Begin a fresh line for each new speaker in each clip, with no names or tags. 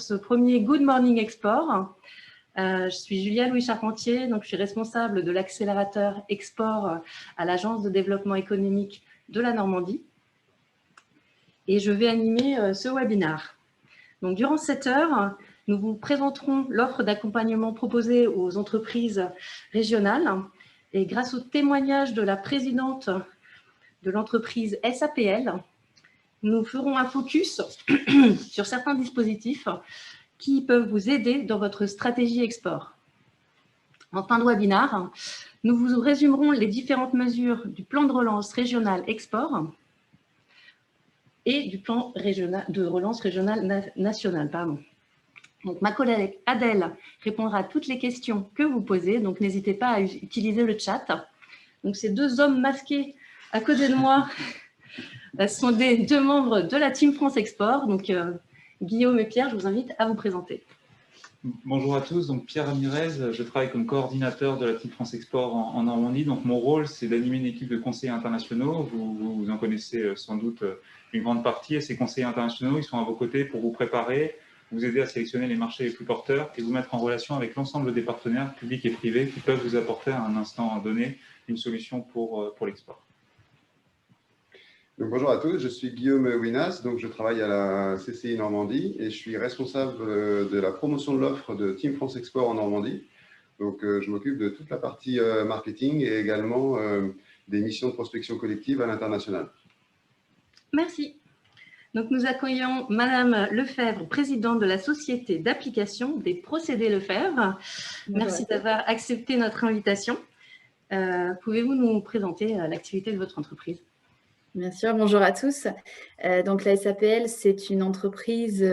ce premier Good Morning Export. Je suis Julia Louis Charpentier, donc je suis responsable de l'accélérateur Export à l'Agence de développement économique de la Normandie. Et je vais animer ce webinaire. Donc, durant cette heure, nous vous présenterons l'offre d'accompagnement proposée aux entreprises régionales. Et grâce au témoignage de la présidente de l'entreprise SAPL, nous ferons un focus sur certains dispositifs qui peuvent vous aider dans votre stratégie export. En fin de webinaire, nous vous résumerons les différentes mesures du plan de relance régional export et du plan de relance régional national. Donc, ma collègue Adèle répondra à toutes les questions que vous posez, donc n'hésitez pas à utiliser le chat. Donc, ces deux hommes masqués à côté de moi sont deux membres de la Team France Export. Donc, Guillaume et Pierre, je vous invite à vous présenter.
Bonjour à tous, donc Pierre Ramirez, je travaille comme coordinateur de la Team France Export en Normandie. Donc mon rôle, c'est d'animer une équipe de conseillers internationaux. Vous en connaissez sans doute une grande partie. Et ces conseillers internationaux, ils sont à vos côtés pour vous préparer, vous aider à sélectionner les marchés les plus porteurs et vous mettre en relation avec l'ensemble des partenaires publics et privés qui peuvent vous apporter à un instant donné une solution pour l'export.
Donc, bonjour à tous, je suis Guillaume Winas, donc je travaille à la CCI Normandie et je suis responsable de la promotion de l'offre de Team France Export en Normandie. Donc, je m'occupe de toute la partie marketing et également des missions de prospection collective à l'international.
Merci. Donc, nous accueillons Madame Lefebvre, présidente de la Société d'application des procédés Lefebvre. Merci d'avoir accepté notre invitation. Pouvez-vous nous présenter l'activité de votre entreprise ?
Bien sûr, bonjour à tous. Donc la SAPL, c'est une entreprise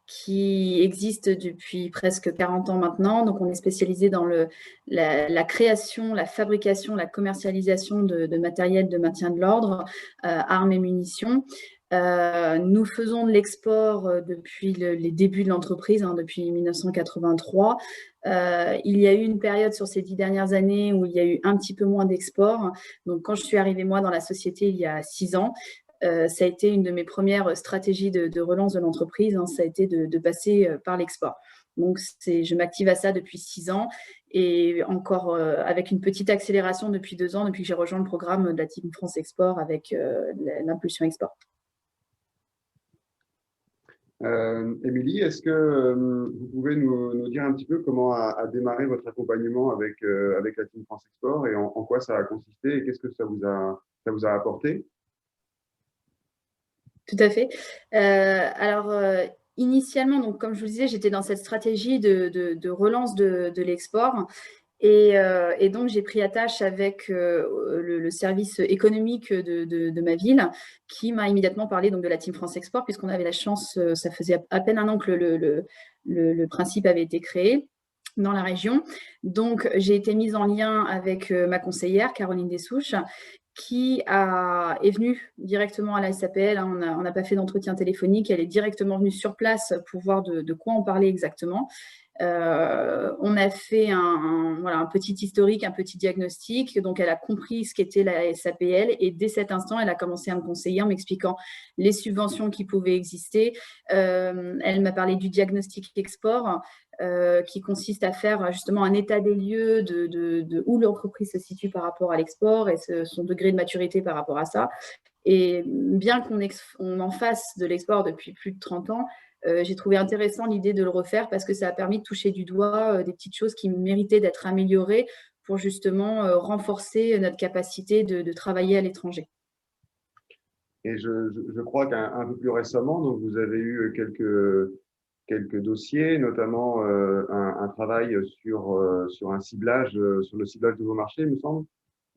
qui existe depuis presque 40 ans maintenant. Donc on est spécialisé dans la création, la fabrication, la commercialisation de matériel de maintien de l'ordre, armes et munitions. Nous faisons de l'export depuis les débuts de l'entreprise, depuis 1983. Il y a eu une période sur ces 10 dernières années où il y a eu un petit peu moins d'export. Donc, quand je suis arrivée, moi, dans la société il y a 6 ans, ça a été une de mes premières stratégies de relance de l'entreprise. Ça a été de passer par l'export. Donc, je m'active à ça depuis 6 ans et encore avec une petite accélération depuis 2 ans, depuis que j'ai rejoint le programme de la Team France Export avec l'impulsion export.
Émilie, est-ce que vous pouvez nous dire un petit peu comment a démarré votre accompagnement avec la Team France Export et en quoi ça a consisté et qu'est-ce que ça vous a apporté?
Tout à fait. Initialement, donc, comme je vous disais, j'étais dans cette stratégie de relance de l'export. Et donc, j'ai pris attache avec le service économique de ma ville qui m'a immédiatement parlé donc, de la Team France Export puisqu'on avait la chance, ça faisait à peine un an que le principe avait été créé dans la région. Donc, j'ai été mise en lien avec ma conseillère, Caroline Dessouches, qui est venue directement à la SAPL. On n'a pas fait d'entretien téléphonique, elle est directement venue sur place pour voir de quoi on parlait exactement. On a fait un petit historique, un petit diagnostic. Donc, elle a compris ce qu'était la SAPL et dès cet instant, elle a commencé à me conseiller en m'expliquant les subventions qui pouvaient exister. Elle m'a parlé du diagnostic export qui consiste à faire justement un état des lieux de où l'entreprise se situe par rapport à l'export et son degré de maturité par rapport à ça. Et bien qu'on en fasse de l'export depuis plus de 30 ans, j'ai trouvé intéressant l'idée de le refaire parce que ça a permis de toucher du doigt des petites choses qui méritaient d'être améliorées pour justement renforcer notre capacité de travailler à l'étranger.
Et je crois qu'un peu plus récemment, donc vous avez eu quelques dossiers, notamment un travail sur un ciblage, sur le ciblage de vos marchés, il me semble.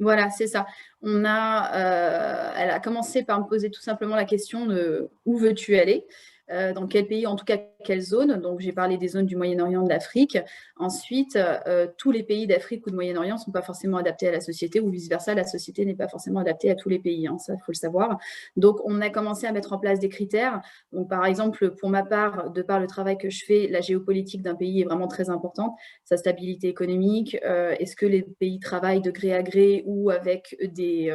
Voilà, c'est ça. Elle a commencé par me poser tout simplement la question de où veux-tu aller ? Dans quel pays, en tout cas quelle zone. Donc j'ai parlé des zones du Moyen-Orient, de l'Afrique. Ensuite, tous les pays d'Afrique ou de Moyen-Orient ne sont pas forcément adaptés à la société ou vice-versa, la société n'est pas forcément adaptée à tous les pays, ça il faut le savoir. Donc on a commencé à mettre en place des critères. Donc par exemple, pour ma part, de par le travail que je fais, la géopolitique d'un pays est vraiment très importante, sa stabilité économique, est-ce que les pays travaillent de gré à gré ou avec des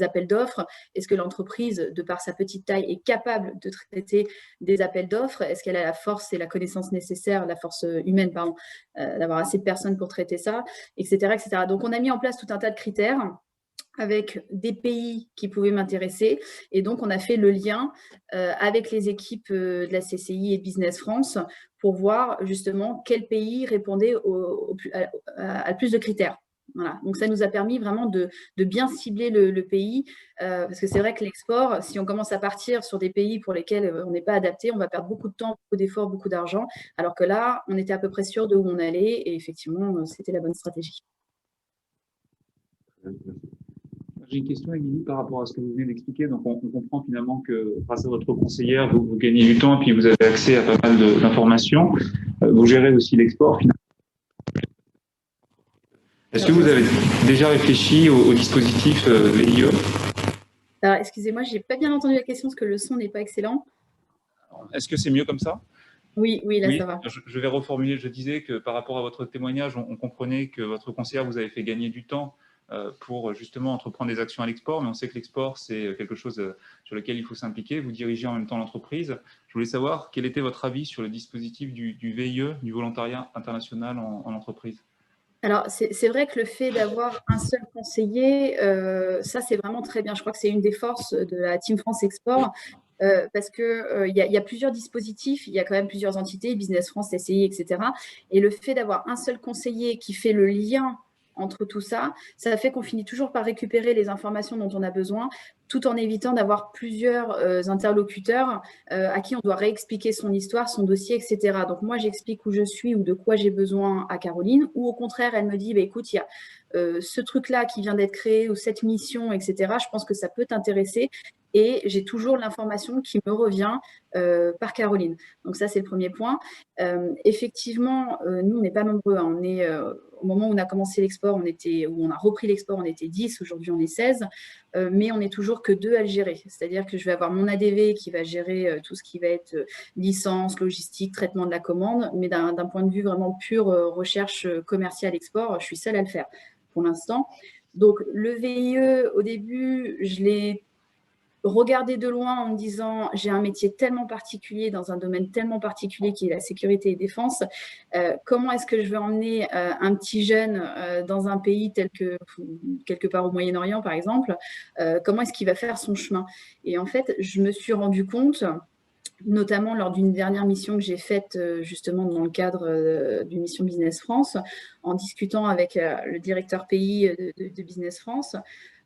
appels d'offres, est-ce que l'entreprise, de par sa petite taille, est capable de traiter des appels d'offres? Est-ce qu'elle a la force et la connaissance nécessaire, la force humaine, pardon, d'avoir assez de personnes pour traiter ça, etc., etc. Donc, on a mis en place tout un tas de critères avec des pays qui pouvaient m'intéresser. Et donc, on a fait le lien avec les équipes de la CCI et Business France pour voir justement quel pays répondait à le plus de critères. Voilà. Donc, ça nous a permis vraiment de bien cibler le pays, parce que c'est vrai que l'export, si on commence à partir sur des pays pour lesquels on n'est pas adapté, on va perdre beaucoup de temps, beaucoup d'efforts, beaucoup d'argent, alors que là, on était à peu près sûr de où on allait et effectivement, c'était la bonne stratégie.
J'ai une question, Émilie, par rapport à ce que vous venez d'expliquer. Donc, on comprend finalement que grâce à votre conseillère, vous gagnez du temps et puis vous avez accès à pas mal d'informations. Vous gérez aussi l'export, finalement. Est-ce que vous avez déjà réfléchi au dispositif VIE?
Alors, excusez-moi, je n'ai pas bien entendu la question parce que le son n'est pas excellent.
Est-ce que c'est mieux comme ça?
Oui, là, ça va.
Je vais reformuler. Je disais que par rapport à votre témoignage, on comprenait que votre conseillère vous avait fait gagner du temps pour justement entreprendre des actions à l'export, mais on sait que l'export, c'est quelque chose sur lequel il faut s'impliquer. Vous dirigez en même temps l'entreprise. Je voulais savoir quel était votre avis sur le dispositif du VIE, du volontariat international en entreprise.
Alors, c'est vrai que le fait d'avoir un seul conseiller, ça, c'est vraiment très bien. Je crois que c'est une des forces de la Team France Export, parce qu'il y a plusieurs dispositifs, il y a quand même plusieurs entités, Business France, SCI, etc. Et le fait d'avoir un seul conseiller qui fait le lien entre tout ça, ça fait qu'on finit toujours par récupérer les informations dont on a besoin, tout en évitant d'avoir plusieurs interlocuteurs à qui on doit réexpliquer son histoire, son dossier, etc. Donc, moi, j'explique où je suis ou de quoi j'ai besoin à Caroline, ou au contraire, elle me dit, bah, écoute, il y a ce truc-là qui vient d'être créé ou cette mission, etc. Je pense que ça peut t'intéresser. Et j'ai toujours l'information qui me revient par Caroline. Donc ça, c'est le premier point. Effectivement, nous, on n'est pas nombreux. Hein. On est, au moment où on a commencé l'export, où on a repris l'export, on était 10. Aujourd'hui, on est 16. Mais on n'est toujours que 2 à le gérer. C'est-à-dire que je vais avoir mon ADV qui va gérer tout ce qui va être licence, logistique, traitement de la commande. Mais d'un point de vue vraiment pure recherche commerciale export, je suis seule à le faire pour l'instant. Donc, le VIE, au début, je l'ai regardé de loin en me disant j'ai un métier tellement particulier dans un domaine tellement particulier qui est la sécurité et défense, comment est-ce que je vais emmener un petit jeune dans un pays tel que quelque part au Moyen-Orient par exemple, comment est-ce qu'il va faire son chemin? Et en fait, je me suis rendu compte, notamment lors d'une dernière mission que j'ai faite justement dans le cadre d'une mission Business France, en discutant avec le directeur pays de Business France,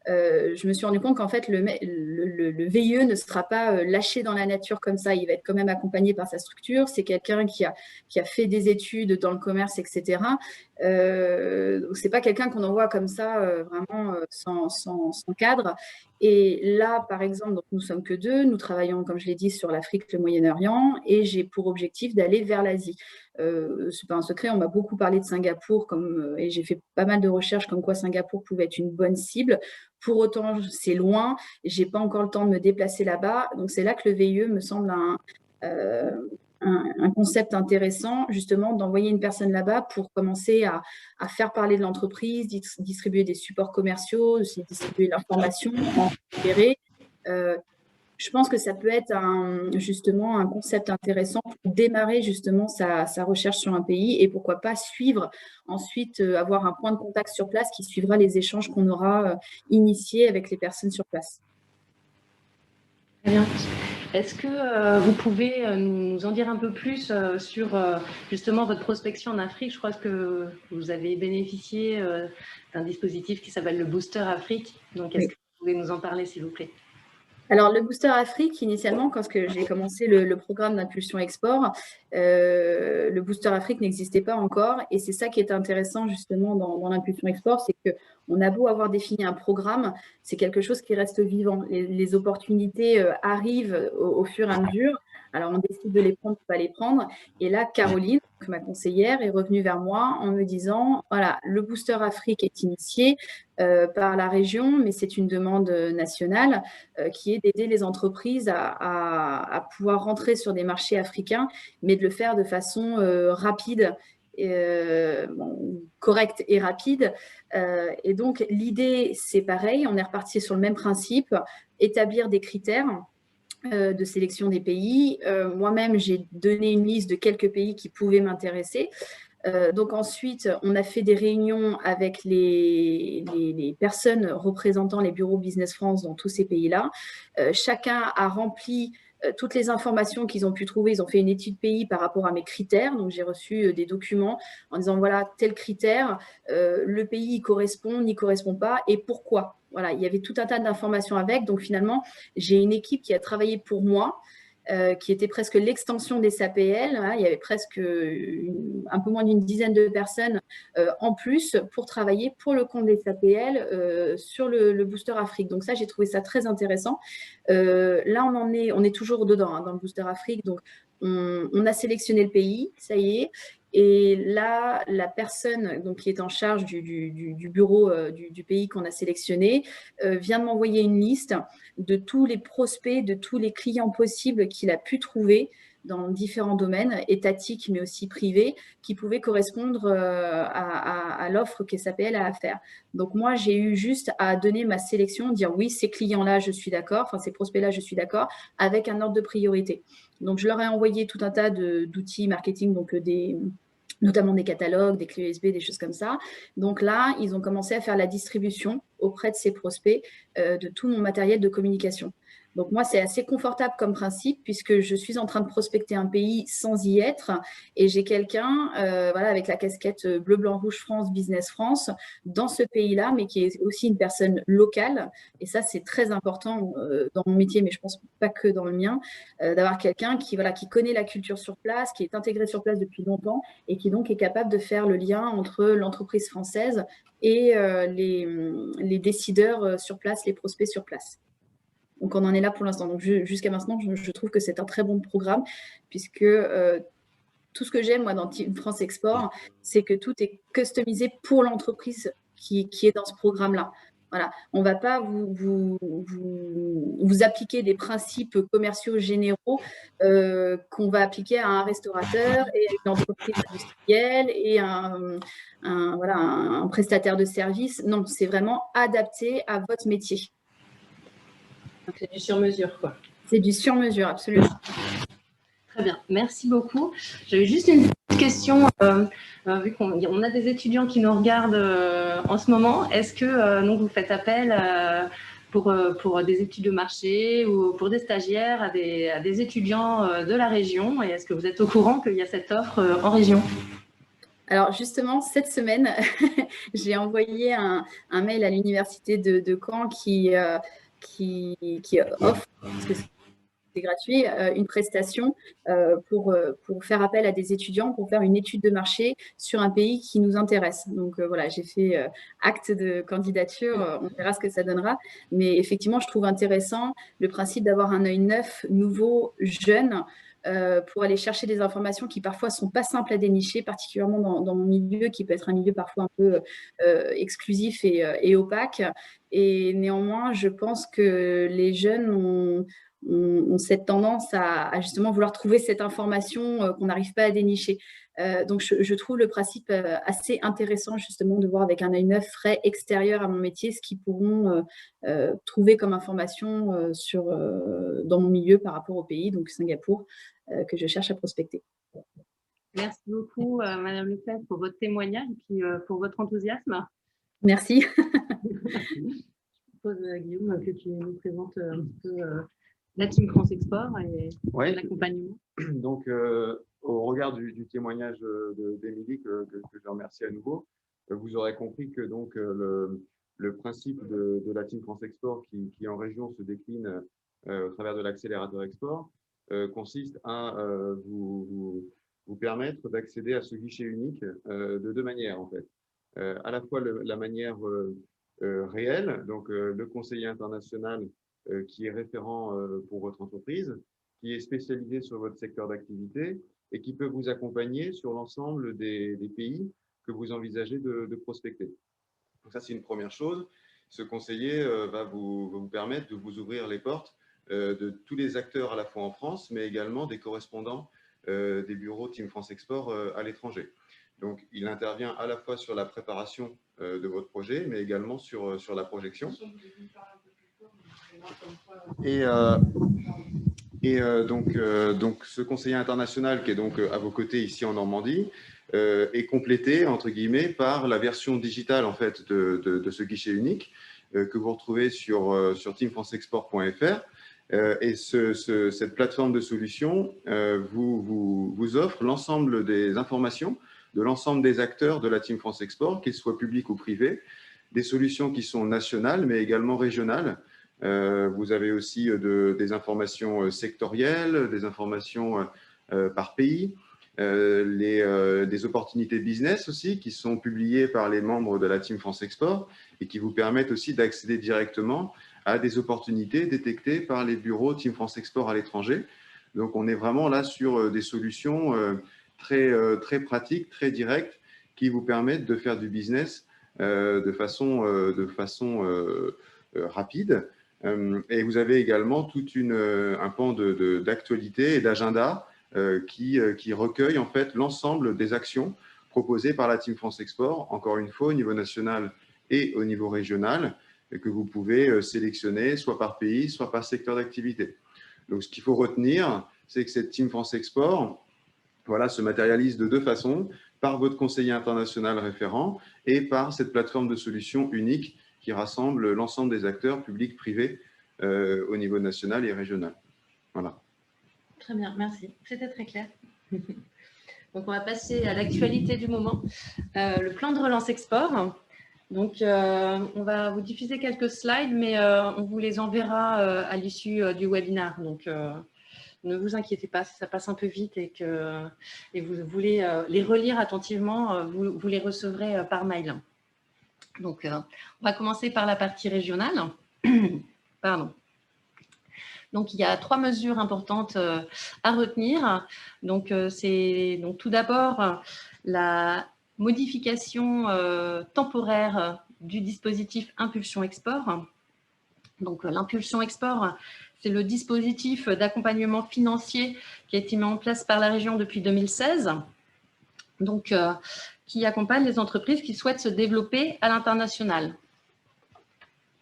je me suis rendu compte qu'en fait, le VIE ne sera pas lâché dans la nature comme ça. Il va être quand même accompagné par sa structure. C'est quelqu'un qui a fait des études dans le commerce, etc. C'est pas quelqu'un qu'on envoie comme ça, vraiment sans cadre. Et là, par exemple, donc nous sommes que 2. Nous travaillons, comme je l'ai dit, sur l'Afrique, le Moyen-Orient, et j'ai pour objectif d'aller vers l'Asie. C'est pas un secret, on m'a beaucoup parlé de Singapour, et j'ai fait pas mal de recherches comme quoi Singapour pouvait être une bonne cible. Pour autant, c'est loin, j'ai pas encore le temps de me déplacer là-bas. Donc, c'est là que le VIE me semble un concept intéressant, justement, d'envoyer une personne là-bas pour commencer à faire parler de l'entreprise, distribuer des supports commerciaux, distribuer l'information, en récupérer. Je pense que ça peut être justement un concept intéressant pour démarrer justement sa recherche sur un pays et pourquoi pas suivre ensuite, avoir un point de contact sur place qui suivra les échanges qu'on aura initiés avec les personnes sur place.
Très bien. Est-ce que vous pouvez nous en dire un peu plus sur justement votre prospection en Afrique? Je crois que vous avez bénéficié d'un dispositif qui s'appelle le Booster Afrique. Donc, est-ce que vous pouvez nous en parler, s'il vous plaît?
Alors, le Booster Afrique, initialement, quand j'ai commencé le programme d'impulsion export, le Booster Afrique n'existait pas encore. Et c'est ça qui est intéressant, justement, dans l'impulsion export, c'est qu'on a beau avoir défini un programme, c'est quelque chose qui reste vivant. Les opportunités arrivent au fur et à mesure. Alors, on décide de les prendre ou pas les prendre. Et là, Caroline, ma conseillère, est revenue vers moi en me disant, voilà, le Booster Afrique est initié par la région, mais c'est une demande nationale qui est d'aider les entreprises à pouvoir rentrer sur des marchés africains, mais de le faire de façon rapide, correcte et rapide. Et donc, l'idée, c'est pareil, on est reparti sur le même principe, établir des critères de sélection des pays. Moi-même, j'ai donné une liste de quelques pays qui pouvaient m'intéresser. Donc ensuite, on a fait des réunions avec les personnes représentant les bureaux Business France dans tous ces pays-là. Chacun a rempli toutes les informations qu'ils ont pu trouver. Ils ont fait une étude pays par rapport à mes critères. Donc, j'ai reçu des documents en disant, voilà, tel critère, le pays y correspond, n'y correspond pas et pourquoi. Voilà, il y avait tout un tas d'informations avec. Donc, finalement, j'ai une équipe qui a travaillé pour moi, qui était presque l'extension des SAPL. Hein, il y avait presque un peu moins d'une dizaine de personnes en plus pour travailler pour le compte des SAPL sur le Booster Afrique. Donc ça, j'ai trouvé ça très intéressant. Là, on est toujours dedans, hein, dans le Booster Afrique. Donc, on a sélectionné le pays, ça y est. Et là, la personne donc, qui est en charge du bureau du pays qu'on a sélectionné vient de m'envoyer une liste de tous les prospects, de tous les clients possibles qu'il a pu trouver dans différents domaines, étatiques mais aussi privés, qui pouvaient correspondre à l'offre que SAPL a à faire. Donc moi, j'ai eu juste à donner ma sélection, dire oui, ces clients-là, je suis d'accord, enfin ces prospects-là, je suis d'accord, avec un ordre de priorité. Donc je leur ai envoyé tout un tas d'outils marketing, donc notamment des catalogues, des clés USB, des choses comme ça. Donc là, ils ont commencé à faire la distribution auprès de ces prospects de tout mon matériel de communication. Donc moi, c'est assez confortable comme principe puisque je suis en train de prospecter un pays sans y être et j'ai quelqu'un voilà, avec la casquette bleu, blanc, rouge France, Business France dans ce pays-là, mais qui est aussi une personne locale. Et ça, c'est très important dans mon métier, mais je pense pas que dans le mien, d'avoir quelqu'un qui, voilà, qui connaît la culture sur place, qui est intégré sur place depuis longtemps et qui donc est capable de faire le lien entre l'entreprise française et les décideurs sur place, les prospects sur place. Donc, on en est là pour l'instant. Donc, jusqu'à maintenant, je trouve que c'est un très bon programme puisque tout ce que j'aime, moi, dans Team France Export, c'est que tout est customisé pour l'entreprise qui est dans ce programme-là. Voilà. On ne va pas vous appliquer des principes commerciaux généraux qu'on va appliquer à un restaurateur et à une entreprise industrielle et voilà, un prestataire de service. Non, c'est vraiment adapté à votre métier.
C'est du sur-mesure, quoi.
C'est du sur-mesure, absolument.
Très bien, merci beaucoup. J'avais juste une petite question, vu qu'on a des étudiants qui nous regardent en ce moment. Est-ce que donc vous faites appel pour des études de marché ou pour des stagiaires à des étudiants de la région? Et est-ce que vous êtes au courant qu'il y a cette offre en région?
Alors justement, cette semaine, j'ai envoyé un mail à l'université de Caen qui offre, parce que c'est gratuit, une prestation pour faire appel à des étudiants pour faire une étude de marché sur un pays qui nous intéresse. Donc voilà, j'ai fait acte de candidature, on verra ce que ça donnera. Mais effectivement, je trouve intéressant le principe d'avoir un œil neuf, nouveau, jeune, pour aller chercher des informations qui parfois ne sont pas simples à dénicher, particulièrement dans mon milieu, qui peut être un milieu parfois un peu exclusif et opaque. Et néanmoins, je pense que les jeunes ont cette tendance à justement vouloir trouver cette information qu'on n'arrive pas à dénicher. Donc, je trouve le principe assez intéressant justement de voir avec un œil neuf, frais, extérieur à mon métier, ce qu'ils pourront trouver comme information dans mon milieu par rapport au pays, donc Singapour, que je cherche à prospecter.
Merci beaucoup, Madame Leclerc, pour votre témoignage et puis pour votre enthousiasme.
Merci.
Je propose, Guillaume, que tu nous présentes un petit peu la Team France Export et l'accompagnement.
Donc, au regard du témoignage d'Émilie, que je remercie à nouveau, vous aurez compris que donc, le principe de la Team France Export qui en région se décline au travers de l'accélérateur export consiste à vous permettre d'accéder à ce guichet unique de deux manières en fait. À la fois la manière réelle, donc le conseiller international qui est référent pour votre entreprise, qui est spécialisé sur votre secteur d'activité et qui peut vous accompagner sur l'ensemble des pays que vous envisagez de prospecter. Donc ça, c'est une première chose. Ce conseiller va vous permettre de vous ouvrir les portes de tous les acteurs à la fois en France, mais également des correspondants des bureaux Team France Export à l'étranger. Donc, il intervient à la fois sur la préparation de votre projet, mais également sur la projection. Et donc, ce conseiller international qui est donc à vos côtés ici en Normandie est complété, entre guillemets, par la version digitale en fait, de ce guichet unique que vous retrouvez sur teamfranceexport.fr. Et cette plateforme de solutions vous offre l'ensemble des informations de l'ensemble des acteurs de la Team France Export, qu'ils soient publics ou privés, des solutions qui sont nationales, mais également régionales. Vous avez aussi des informations sectorielles, des informations par pays, des opportunités business aussi qui sont publiées par les membres de la Team France Export et qui vous permettent aussi d'accéder directement à des opportunités détectées par les bureaux Team France Export à l'étranger. Donc, on est vraiment là sur des solutions très pratiques, très directes qui vous permettent de faire du business de façon rapide. Et vous avez également tout un pan d'actualité et d'agenda qui recueille en fait l'ensemble des actions proposées par la Team France Export, encore une fois au niveau national et au niveau régional, et que vous pouvez sélectionner soit par pays, soit par secteur d'activité. Donc, ce qu'il faut retenir, c'est que cette Team France Export se matérialise de deux façons, par votre conseiller international référent et par cette plateforme de solutions unique qui rassemble l'ensemble des acteurs publics, privés au niveau national et régional. Voilà.
Très bien, merci. C'était très clair. Donc, on va passer à l'actualité du moment, le plan de relance export. Donc, on va vous diffuser quelques slides, mais on vous les enverra à l'issue du webinaire. Donc, ne vous inquiétez pas si ça passe un peu vite et vous voulez les relire attentivement, vous les recevrez par mail. Donc, on va commencer par la partie régionale. Pardon. Donc, il y a 3 mesures importantes à retenir. Donc, tout d'abord la modification temporaire du dispositif Impulsion Export. Donc, l'impulsion export, c'est le dispositif d'accompagnement financier qui a été mis en place par la région depuis 2016, donc qui accompagne les entreprises qui souhaitent se développer à l'international.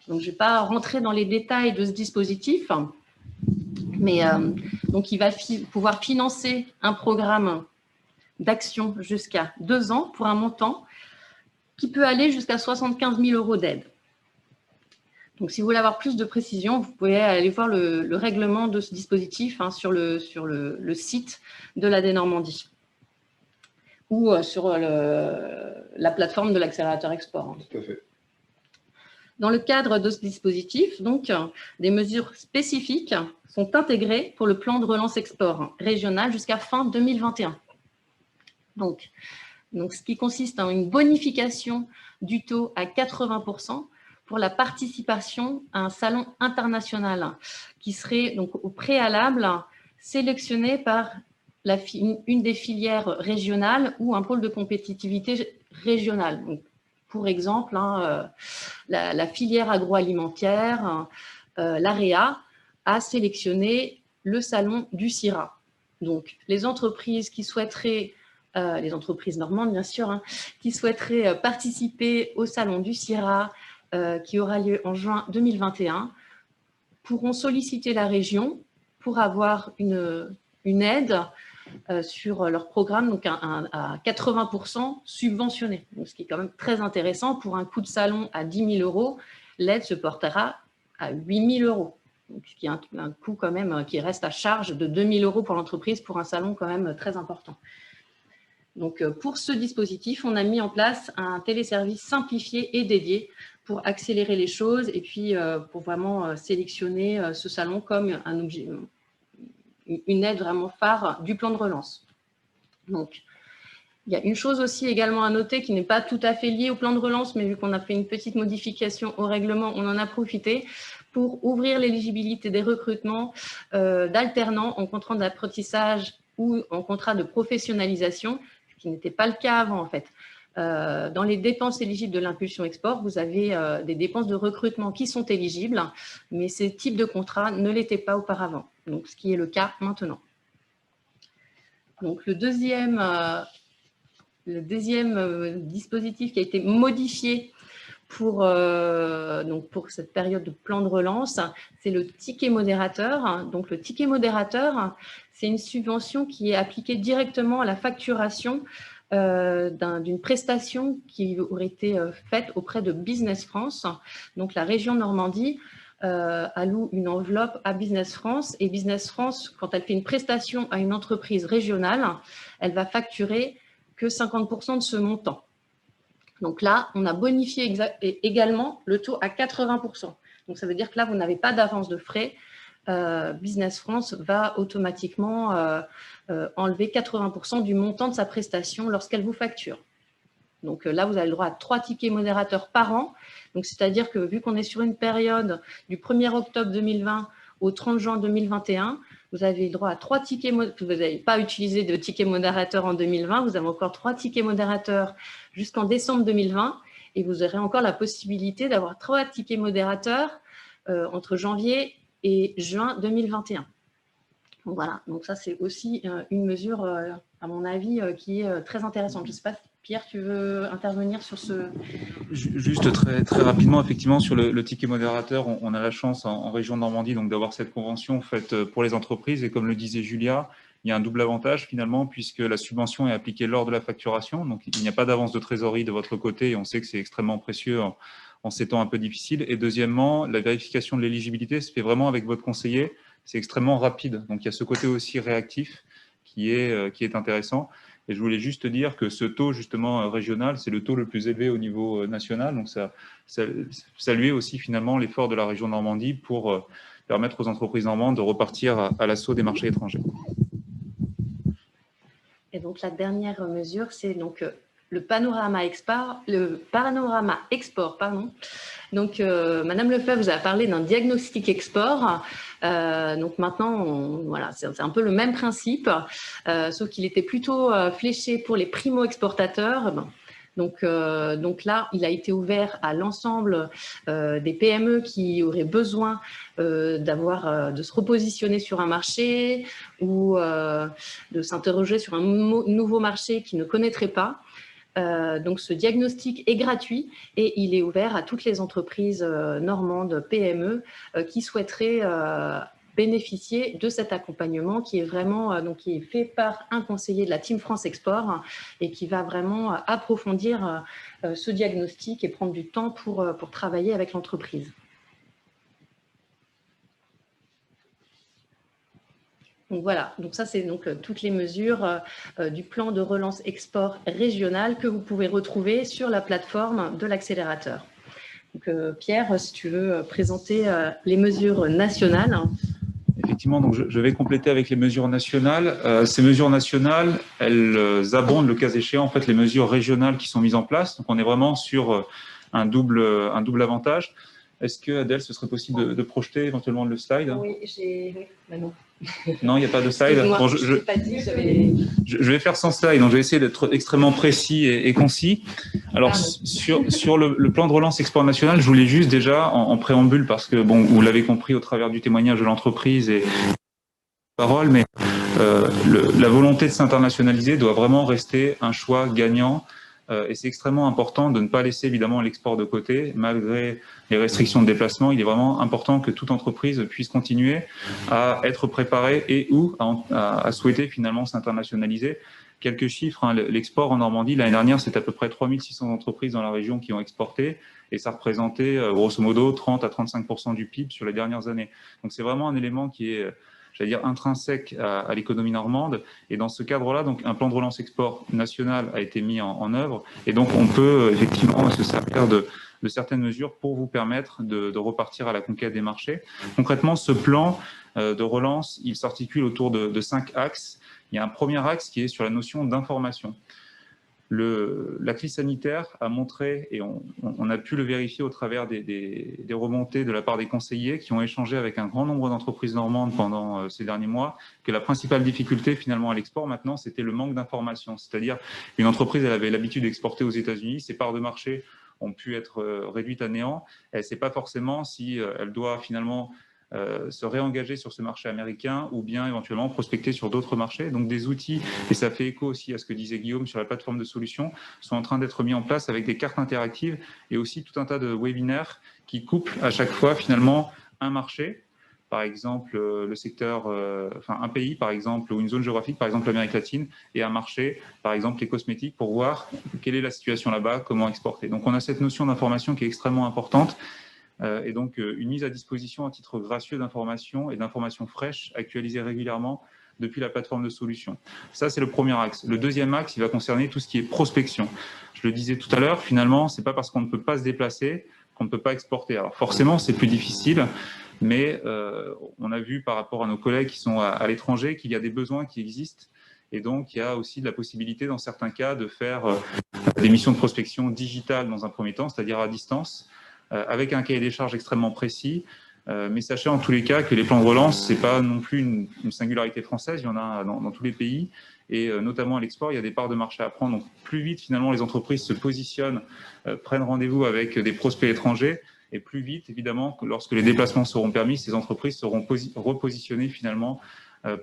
Donc, je ne vais pas rentrer dans les détails de ce dispositif, mais donc il va pouvoir financer un programme d'action jusqu'à 2 ans pour un montant qui peut aller jusqu'à 75 000 € d'aide. Donc, si vous voulez avoir plus de précision, vous pouvez aller voir le règlement de ce dispositif sur le site de l'AD Normandie ou sur la plateforme de l'accélérateur export.
Tout à fait.
Dans le cadre de ce dispositif, donc, des mesures spécifiques sont intégrées pour le plan de relance export régional jusqu'à fin 2021. Donc, ce qui consiste en une bonification du taux à 80% pour la participation à un salon international qui serait donc au préalable sélectionné par une des filières régionales ou un pôle de compétitivité régional. Donc, pour exemple, la filière agroalimentaire, l'AREA, a sélectionné le salon du CIRA. Donc, les entreprises qui souhaiteraient, les entreprises normandes bien sûr, qui souhaiteraient participer au salon du CIRA, qui aura lieu en juin 2021, pourront solliciter la région pour avoir une aide sur leur programme, donc à 80% subventionné. Donc, ce qui est quand même très intéressant. Pour un coût de salon à 10 000 €, l'aide se portera à 8 000 €. Donc, ce qui est un coût quand même qui reste à charge de 2 000 € pour l'entreprise pour un salon quand même très important. Donc, pour ce dispositif, on a mis en place un téléservice simplifié et dédié pour accélérer les choses et puis pour vraiment sélectionner ce salon comme une aide vraiment phare du plan de relance. Donc, il y a une chose aussi également à noter qui n'est pas tout à fait liée au plan de relance, mais vu qu'on a fait une petite modification au règlement, on en a profité pour ouvrir l'éligibilité des recrutements d'alternants en contrat d'apprentissage ou en contrat de professionnalisation, ce qui n'était pas le cas avant en fait. Dans les dépenses éligibles de l'impulsion export, vous avez des dépenses de recrutement qui sont éligibles, mais ces types de contrats ne l'étaient pas auparavant, donc ce qui est le cas maintenant. Donc, le deuxième dispositif qui a été modifié donc pour cette période de plan de relance, c'est le ticket modérateur. Donc le ticket modérateur, c'est une subvention qui est appliquée directement à la facturation d'une prestation qui aurait été faite auprès de Business France. Donc la région Normandie alloue une enveloppe à Business France, et Business France, quand elle fait une prestation à une entreprise régionale, elle va facturer que 50% de ce montant. Donc là, on a bonifié également le taux à 80%. Donc ça veut dire que là, vous n'avez pas d'avance de frais. Business France va automatiquement enlever 80% du montant de sa prestation lorsqu'elle vous facture. Donc là, vous avez le droit à 3 tickets modérateurs par an. Donc c'est-à-dire que vu qu'on est sur une période du 1er octobre 2020 au 30 juin 2021, vous avez le droit à 3 tickets modérateurs. Vous n'avez pas utilisé de tickets modérateurs en 2020. Vous avez encore 3 tickets modérateurs jusqu'en décembre 2020. Et vous aurez encore la possibilité d'avoir 3 tickets modérateurs entre janvier et juin 2021. Donc voilà, donc ça c'est aussi une mesure, à mon avis, qui est très intéressante. Je ne sais pas, Pierre, tu veux intervenir sur ce…
Juste très rapidement, effectivement, sur le ticket modérateur, on a la chance en région Normandie d'avoir cette convention faite pour les entreprises. Et comme le disait Julia, il y a un double avantage finalement, puisque la subvention est appliquée lors de la facturation. Donc il n'y a pas d'avance de trésorerie de votre côté, et on sait que c'est extrêmement précieux en ces temps un peu difficiles. Et deuxièmement, la vérification de l'éligibilité se fait vraiment avec votre conseiller. C'est extrêmement rapide. Donc il y a ce côté aussi réactif qui est intéressant. Et je voulais juste dire que ce taux justement régional, c'est le taux le plus élevé au niveau national. Donc ça saluer aussi finalement l'effort de la région Normandie pour permettre aux entreprises normandes de repartir à l'assaut des marchés étrangers.
Et donc la dernière mesure, c'est donc le panorama export, pardon. Donc, Madame Lefebvre vous a parlé d'un diagnostic export. Donc maintenant, voilà, c'est un peu le même principe, sauf qu'il était plutôt fléché pour les primo-exportateurs. Donc là, il a été ouvert à l'ensemble des PME qui auraient besoin de se repositionner sur un marché ou de s'interroger sur un nouveau marché qu'ils ne connaîtraient pas. Donc ce diagnostic est gratuit et il est ouvert à toutes les entreprises normandes PME qui souhaiteraient bénéficier de cet accompagnement qui est vraiment qui est fait par un conseiller de la Team France Export et qui va vraiment approfondir ce diagnostic et prendre du temps pour travailler avec l'entreprise. Donc voilà, donc ça c'est donc toutes les mesures du plan de relance export régional que vous pouvez retrouver sur la plateforme de l'accélérateur. Donc Pierre, si tu veux présenter les mesures nationales.
Effectivement, donc je vais compléter avec les mesures nationales. Ces mesures nationales, elles abondent le cas échéant en fait les mesures régionales qui sont mises en place. Donc on est vraiment sur un double avantage. Est-ce que Adèle, ce serait possible de projeter éventuellement le slide?
Oui, non.
Non, il n'y a pas de slide. Bon, je vais faire sans slide, donc je vais essayer d'être extrêmement précis et concis. Alors, sur le plan de relance export national, je voulais juste déjà, en préambule, parce que bon, vous l'avez compris au travers du témoignage de l'entreprise et parole, mais la volonté de s'internationaliser doit vraiment rester un choix gagnant. Et c'est extrêmement important de ne pas laisser évidemment l'export de côté. Malgré les restrictions de déplacement, il est vraiment important que toute entreprise puisse continuer à être préparée et ou à souhaiter finalement s'internationaliser. Quelques chiffres, hein, l'export en Normandie, l'année dernière, c'est à peu près 3600 entreprises dans la région qui ont exporté et ça représentait grosso modo 30 à 35% du PIB sur les dernières années. Donc c'est vraiment un élément qui est, j'allais dire, intrinsèque à l'économie normande. Et dans ce cadre-là, donc un plan de relance export national a été mis en œuvre. Et donc, on peut effectivement se servir de certaines mesures pour vous permettre de repartir à la conquête des marchés. Concrètement, ce plan de relance, il s'articule autour de 5 axes. Il y a un premier axe qui est sur la notion d'information. La crise sanitaire a montré, et on a pu le vérifier au travers des remontées de la part des conseillers qui ont échangé avec un grand nombre d'entreprises normandes pendant ces derniers mois, que la principale difficulté finalement à l'export maintenant, c'était le manque d'information. C'est-à-dire une entreprise, elle avait l'habitude d'exporter aux États-Unis, ses parts de marché ont pu être réduites à néant. Elle ne sait pas forcément si elle doit finalement se réengager sur ce marché américain ou bien éventuellement prospecter sur d'autres marchés. Donc des outils, et ça fait écho aussi à ce que disait Guillaume sur la plateforme de solutions, sont en train d'être mis en place avec des cartes interactives et aussi tout un tas de webinaires qui couplent à chaque fois finalement un marché, par exemple le secteur, enfin un pays par exemple, ou une zone géographique, par exemple l'Amérique latine, et un marché, par exemple les cosmétiques, pour voir quelle est la situation là-bas, comment exporter. Donc on a cette notion d'information qui est extrêmement importante, et donc une mise à disposition à titre gracieux d'informations et d'informations fraîches, actualisées régulièrement depuis la plateforme de solutions. Ça, c'est le premier axe. Le deuxième axe, il va concerner tout ce qui est prospection. Je le disais tout à l'heure, finalement, ce n'est pas parce qu'on ne peut pas se déplacer qu'on ne peut pas exporter. Alors forcément, c'est plus difficile, mais on a vu par rapport à nos collègues qui sont à l'étranger qu'il y a des besoins qui existent. Et donc, il y a aussi de la possibilité, dans certains cas, de faire des missions de prospection digitales dans un premier temps, c'est-à-dire à distance, avec un cahier des charges extrêmement précis. Mais sachez en tous les cas que les plans de relance, ce n'est pas non plus une singularité française, il y en a dans tous les pays, et notamment à l'export, il y a des parts de marché à prendre. Donc plus vite, finalement, les entreprises se positionnent, prennent rendez-vous avec des prospects étrangers, et plus vite, évidemment, lorsque les déplacements seront permis, ces entreprises seront repositionnées finalement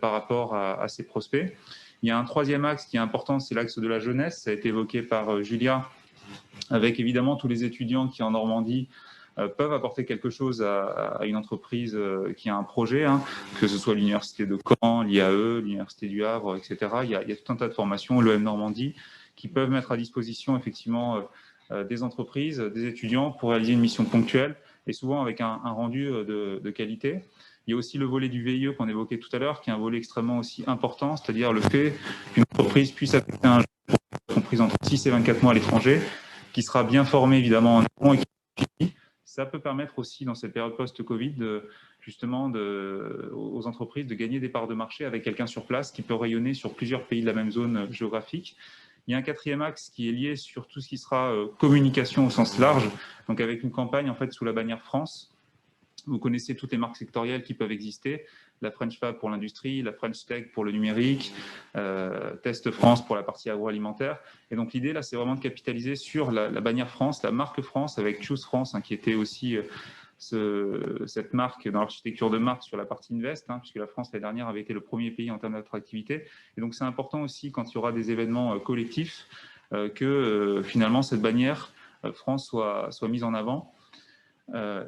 par rapport à ces prospects. Il y a un troisième axe qui est important, c'est l'axe de la jeunesse, ça a été évoqué par Julia, avec évidemment tous les étudiants qui en Normandie peuvent apporter quelque chose à une entreprise qui a un projet, hein, que ce soit l'Université de Caen, l'IAE, l'Université du Havre, etc. Il y a tout un tas de formations, l'EM Normandie, qui peuvent mettre à disposition effectivement des entreprises, des étudiants pour réaliser une mission ponctuelle et souvent avec un rendu de qualité. Il y a aussi le volet du VIE qu'on évoquait tout à l'heure, qui est un volet extrêmement aussi important, c'est-à-dire le fait qu'une entreprise puisse affecter un jeune compris entre 6 et 24 mois à l'étranger, qui sera bien formé évidemment en amont et qui ça peut permettre aussi dans cette période post-Covid justement aux entreprises de gagner des parts de marché avec quelqu'un sur place qui peut rayonner sur plusieurs pays de la même zone géographique. Il y a un quatrième axe qui est lié sur tout ce qui sera communication au sens large, donc avec une campagne en fait sous la bannière France. Vous connaissez toutes les marques sectorielles qui peuvent exister, la French Fab pour l'industrie, la French Tech pour le numérique, Test France pour la partie agroalimentaire. Et donc l'idée là, c'est vraiment de capitaliser sur la bannière France, la marque France, avec Choose France, hein, qui était aussi cette marque dans l'architecture de marque sur la partie Invest, hein, puisque la France l'année dernière avait été le premier pays en termes d'attractivité. Et donc c'est important aussi quand il y aura des événements collectifs que finalement cette bannière France soit mise en avant.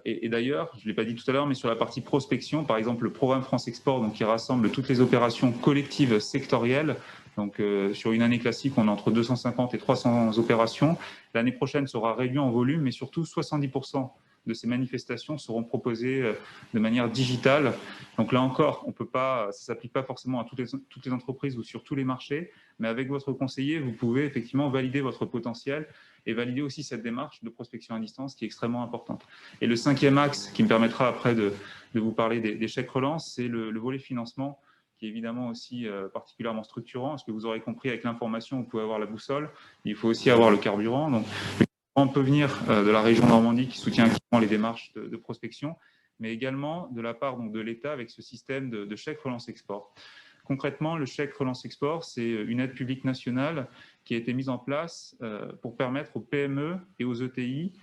Et d'ailleurs, je ne l'ai pas dit tout à l'heure, mais sur la partie prospection, par exemple, le programme France Export, donc, qui rassemble toutes les opérations collectives sectorielles. Donc, sur une année classique, on a entre 250 et 300 opérations. L'année prochaine sera réduit en volume, mais surtout 70% de ces manifestations seront proposées de manière digitale. Donc là encore, on peut pas, ça ne s'applique pas forcément à toutes les entreprises ou sur tous les marchés, mais avec votre conseiller, vous pouvez effectivement valider votre potentiel et valider aussi cette démarche de prospection à distance qui est extrêmement importante. Et le cinquième axe qui me permettra après de vous parler des chèques relance, c'est le volet financement qui est évidemment aussi particulièrement structurant. Parce que vous aurez compris, avec l'information, vous pouvez avoir la boussole, il faut aussi avoir le carburant. Donc, on peut venir de la région Normandie qui soutient activement les démarches de prospection, mais également de la part donc, de l'État avec ce système de chèque relance export. Concrètement, le chèque relance export, c'est une aide publique nationale qui a été mise en place pour permettre aux PME et aux ETI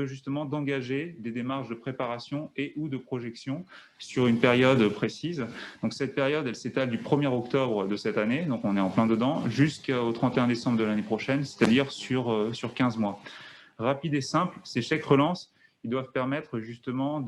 justement d'engager des démarches de préparation et ou de projection sur une période précise. Donc cette période, elle s'étale du 1er octobre de cette année, donc on est en plein dedans, jusqu'au 31 décembre de l'année prochaine, c'est-à-dire sur 15 mois. Rapide et simple, ces chèques relance, ils doivent permettre justement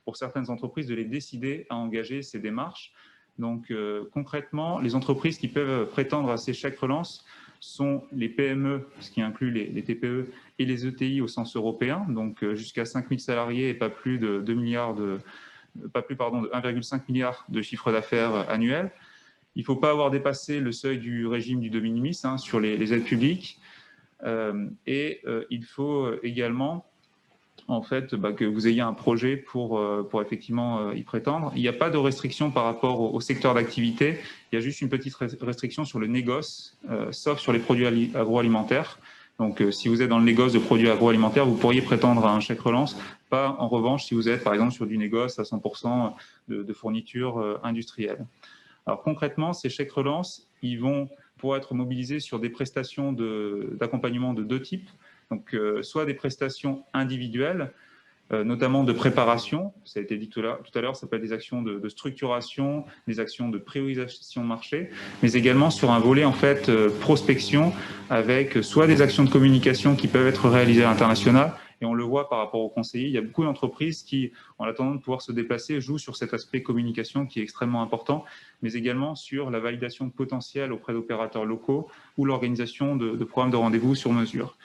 pour certaines entreprises de les décider à engager ces démarches. Donc concrètement, les entreprises qui peuvent prétendre à ces chèques relance sont les PME, ce qui inclut les TPE et les ETI au sens européen, donc jusqu'à 5 000 salariés et pas plus de 1,5 milliard de chiffre d'affaires annuel. Il ne faut pas avoir dépassé le seuil du régime du de minimis sur les aides publiques. Il faut également en fait, que vous ayez un projet pour effectivement y prétendre. Il n'y a pas de restriction par rapport au secteur d'activité. Il y a juste une petite restriction sur le négoce, sauf sur les produits agroalimentaires. Donc, si vous êtes dans le négoce de produits agroalimentaires, vous pourriez prétendre à un chèque relance. Pas en revanche si vous êtes, par exemple, sur du négoce à 100% de fournitures industrielles. Alors, concrètement, ces chèques relance, ils vont pouvoir être mobilisés sur des prestations d'accompagnement de deux types. Donc, soit des prestations individuelles, notamment de préparation, ça a été dit tout à l'heure, ça peut être des actions de structuration, des actions de priorisation de marché, mais également sur un volet en fait prospection avec soit des actions de communication qui peuvent être réalisées à l'international, et on le voit par rapport aux conseillers, il y a beaucoup d'entreprises qui, en attendant de pouvoir se déplacer, jouent sur cet aspect communication qui est extrêmement important, mais également sur la validation potentielle auprès d'opérateurs locaux ou l'organisation de programmes de rendez-vous sur mesure.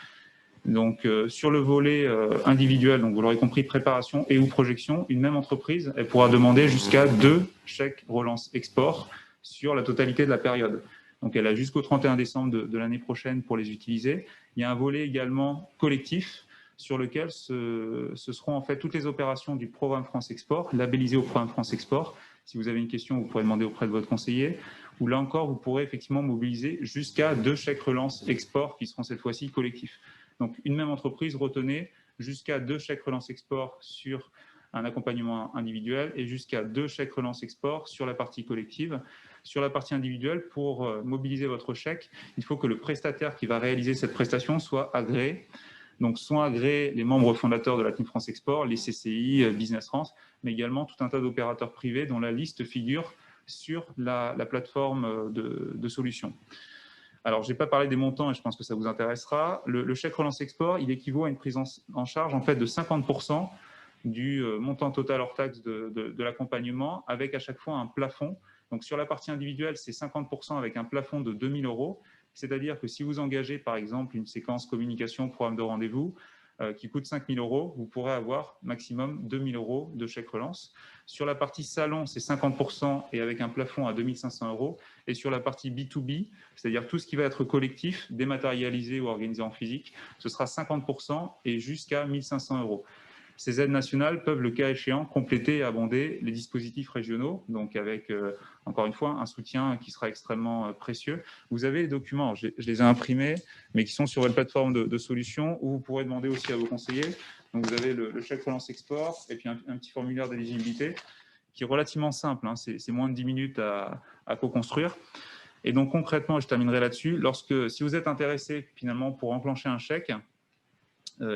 Donc, sur le volet individuel, donc vous l'aurez compris, préparation et ou projection, une même entreprise, elle pourra demander jusqu'à 2 chèques relance export sur la totalité de la période. Donc, elle a jusqu'au 31 décembre de l'année prochaine pour les utiliser. Il y a un volet également collectif sur lequel ce seront en fait toutes les opérations du programme France Export, labellisées au programme France Export. Si vous avez une question, vous pourrez demander auprès de votre conseiller. Ou là encore, vous pourrez effectivement mobiliser jusqu'à 2 chèques relance export qui seront cette fois-ci collectifs. Donc, une même entreprise, retenez jusqu'à 2 chèques relance export sur un accompagnement individuel et jusqu'à 2 chèques relance export sur la partie collective. Sur la partie individuelle, pour mobiliser votre chèque, il faut que le prestataire qui va réaliser cette prestation soit agréé. Donc, sont agréés les membres fondateurs de la Team France Export, les CCI, Business France, mais également tout un tas d'opérateurs privés dont la liste figure sur la plateforme de solutions. Alors, je n'ai pas parlé des montants et je pense que ça vous intéressera. Le chèque relance export, il équivaut à une prise en charge en fait, de 50% du montant total hors taxe de l'accompagnement, avec à chaque fois un plafond. Donc, sur la partie individuelle, c'est 50% avec un plafond de 2 000 €. C'est-à-dire que si vous engagez, par exemple, une séquence communication, programme de rendez-vous, qui coûte 5 000 €, vous pourrez avoir maximum 2 000 € de chèque relance. Sur la partie salon, c'est 50% et avec un plafond à 2 500 €. Et sur la partie B2B, c'est-à-dire tout ce qui va être collectif, dématérialisé ou organisé en physique, ce sera 50% et jusqu'à 1 500 €. Ces aides nationales peuvent, le cas échéant, compléter et abonder les dispositifs régionaux, donc avec, encore une fois, un soutien qui sera extrêmement précieux. Vous avez les documents, je les ai imprimés, mais qui sont sur votre plateforme de solutions, où vous pourrez demander aussi à vos conseillers. Donc, vous avez le chèque relance export et puis un petit formulaire d'éligibilité qui est relativement simple, hein, c'est moins de 10 minutes à co-construire. Et donc, concrètement, je terminerai là-dessus, si vous êtes intéressé, finalement, pour enclencher un chèque,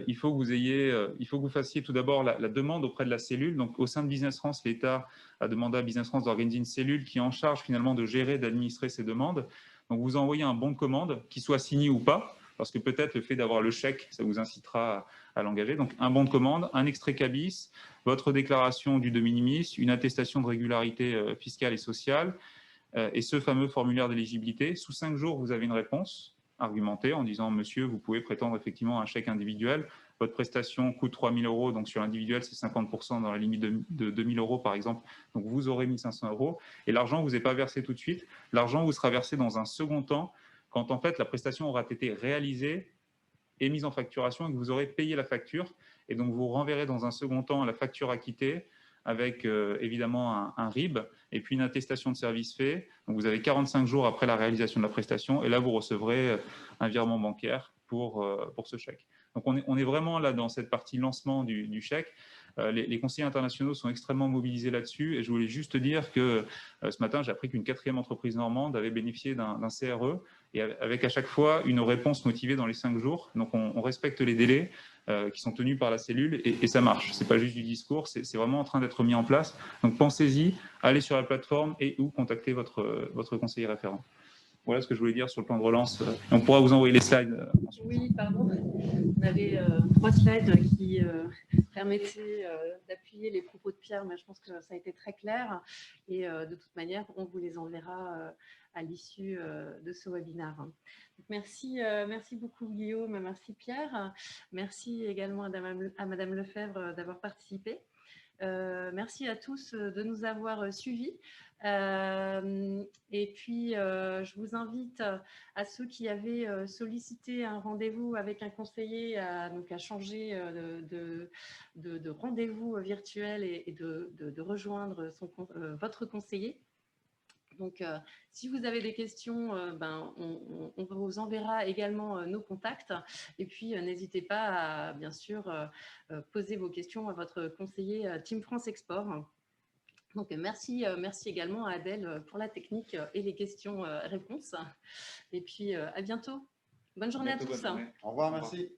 il faut que vous fassiez tout d'abord la demande auprès de la cellule. Donc, au sein de Business France, l'État a demandé à Business France d'organiser une cellule qui est en charge finalement de gérer, d'administrer ces demandes. Donc, vous envoyez un bon de commande, qui soit signé ou pas, parce que peut-être le fait d'avoir le chèque, ça vous incitera à l'engager. Donc, un bon de commande, un extrait CABIS, votre déclaration du de minimis, une attestation de régularité fiscale et sociale, et ce fameux formulaire d'éligibilité. Sous 5 jours, vous avez une réponse argumentée en disant « Monsieur, vous pouvez prétendre effectivement à un chèque individuel. Votre prestation coûte 3 000 €, donc sur l'individuel, c'est 50% dans la limite de 2 000 € par exemple. Donc, vous aurez 1 500 € et l'argent ne vous est pas versé tout de suite. L'argent vous sera versé dans un second temps quand en fait la prestation aura été réalisée et mise en facturation et que vous aurez payé la facture. Et donc, vous renverrez dans un second temps la facture acquittée avec évidemment un RIB et puis une attestation de service fait. Donc, vous avez 45 jours après la réalisation de la prestation et là, vous recevrez un virement bancaire pour ce chèque. Donc, on est vraiment là dans cette partie lancement du chèque. Les conseillers internationaux sont extrêmement mobilisés là-dessus et je voulais juste dire que ce matin, j'ai appris qu'une 4e entreprise normande avait bénéficié d'un CRE et avec à chaque fois une réponse motivée dans les 5 jours. Donc, on respecte les délais qui sont tenus par la cellule et ça marche. Ce n'est pas juste du discours, c'est vraiment en train d'être mis en place. Donc, pensez-y, allez sur la plateforme et ou contactez votre conseiller référent. Voilà ce que je voulais dire sur le plan de relance. On pourra vous envoyer les slides ensuite.
Oui, pardon. On avait 3 slides qui permettaient d'appuyer les propos de Pierre, mais je pense que ça a été très clair. Et de toute manière, on vous les enverra à l'issue de ce webinaire. Donc, merci beaucoup Guillaume, merci Pierre. Merci également à Madame Lefebvre d'avoir participé. Merci à tous de nous avoir suivis. Et puis, je vous invite à ceux qui avaient sollicité un rendez-vous avec un conseiller à changer de rendez-vous virtuel et de rejoindre votre conseiller. Donc, si vous avez des questions, on vous enverra également nos contacts. Et puis, n'hésitez pas à, bien sûr, poser vos questions à votre conseiller Team France Export. Donc, merci également à Adèle pour la technique et les questions-réponses. Et puis, à bientôt. Bonne journée à tous.
Au revoir, merci.